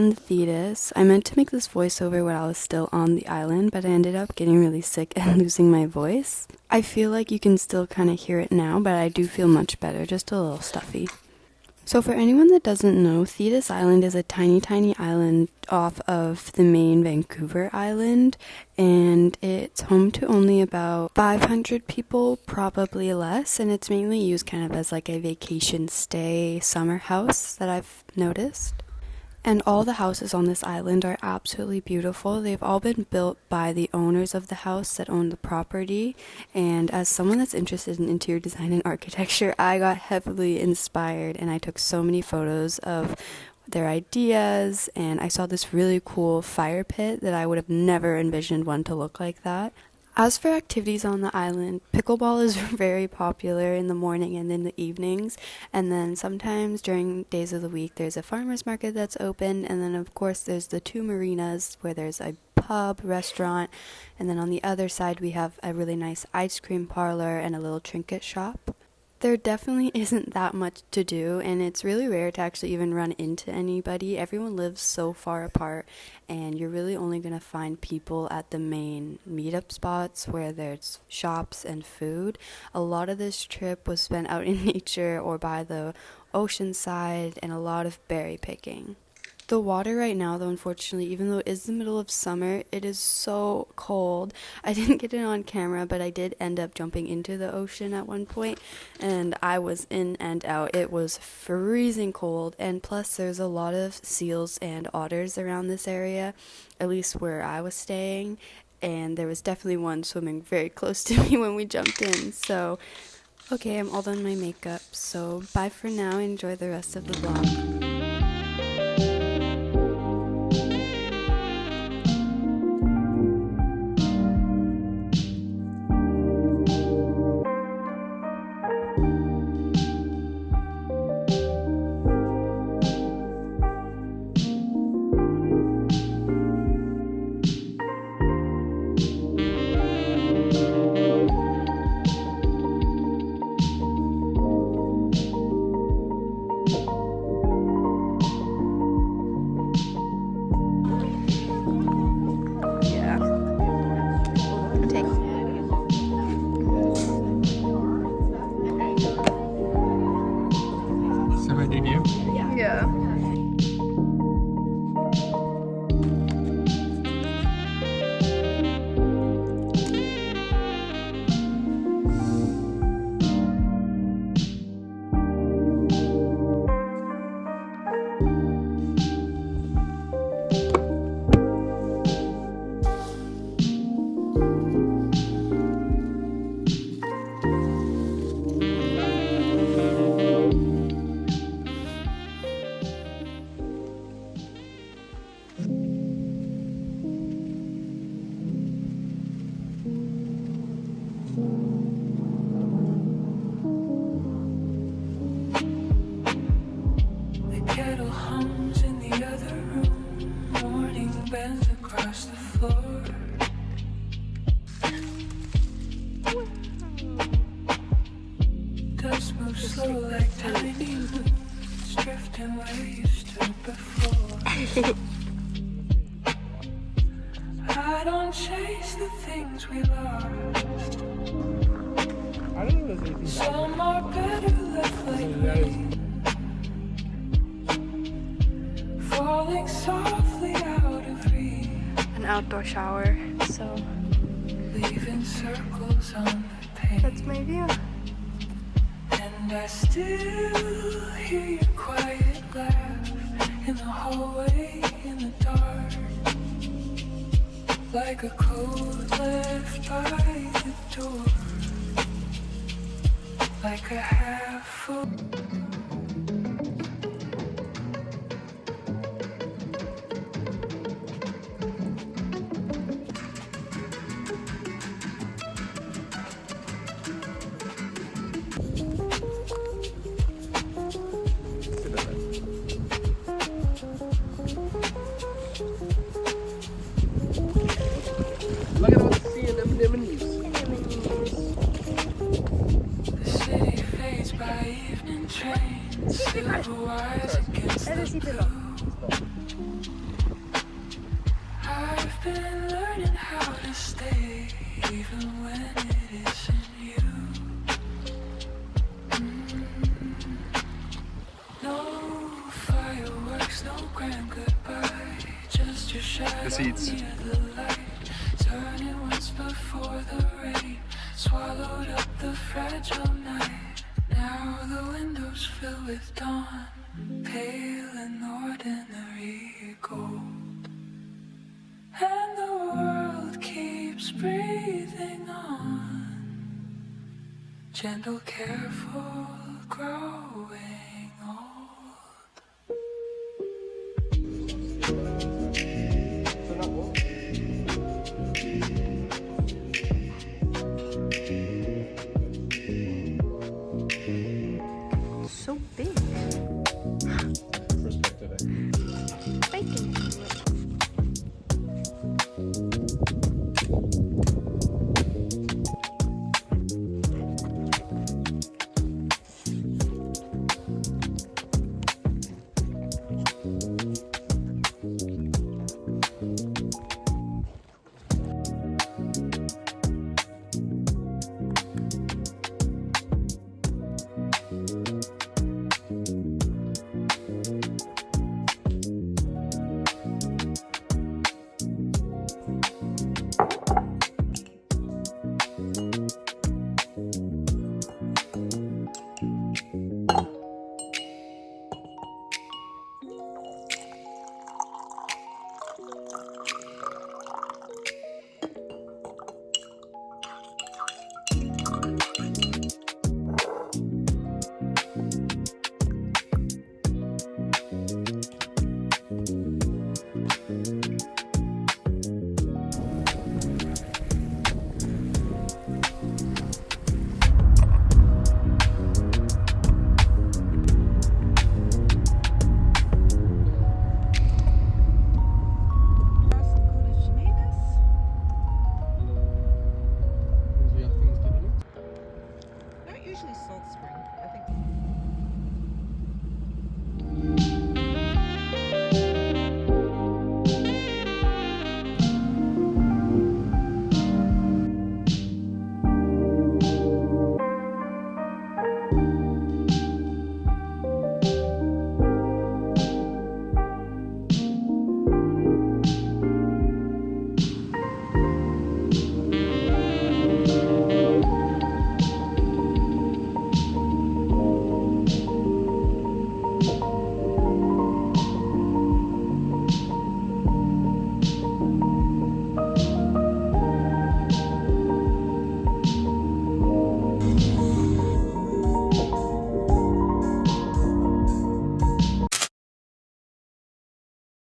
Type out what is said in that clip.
on Thetis. I meant to make this voiceover when I was still on the island, but I ended up getting really sick and losing my voice. I feel like you can still kind of hear it now, but I do feel much better, just a little stuffy. So for anyone that doesn't know, Thetis Island is a tiny, tiny island off of the main Vancouver Island, and it's home to only about 500 people, probably less, and it's mainly used kind of as like a vacation stay summer house that I've noticed. And all the houses on this island are absolutely beautiful. They've all been built by the owners of the house that own the property. And as someone that's interested in interior design and architecture, I got heavily inspired and I took so many photos of their ideas, and I saw this really cool fire pit that I would have never envisioned one to look like that. As for activities on the island, pickleball is very popular in the morning and in the evenings, and then sometimes during days of the week there's a farmer's market that's open, and then of course there's the 2 marinas where there's a pub, restaurant, and then on the other side we have a really nice ice cream parlor and a little trinket shop. There definitely isn't that much to do, and it's really rare to actually even run into anybody. Everyone lives so far apart, and you're really only going to find people at the main meetup spots where there's shops and food. A lot of this trip was spent out in nature or by the ocean side, and a lot of berry picking. The water right now, though, unfortunately, even though it is the middle of summer, it is so cold. I didn't get it on camera, but I did end up jumping into the ocean at one point, and I was in and out. It was freezing cold, and plus there's a lot of seals and otters around this area, at least where I was staying, and there was definitely one swimming very close to me when we jumped in. So, okay, I'm all done my makeup, so bye for now. Enjoy the rest of the vlog. Slow like tiny moons, drifting where you stood before. I don't chase the things we lost. Some are better left like rain, falling softly out of reach. An outdoor shower, so leaving circles on the page. That's my view. And I still hear your quiet laugh in the hallway in the dark, like a coat left by the door, like a half full. Look at all the sea and them anemones. The city fades by evening. seats. Turning once before the rain swallowed up the fragile night. Now the windows fill with dawn, pale and ordinary gold, and the world keeps breathing on, gentle, careful, growing old. So big. Perspective, eh? Bacon. Not usually Salt Spring.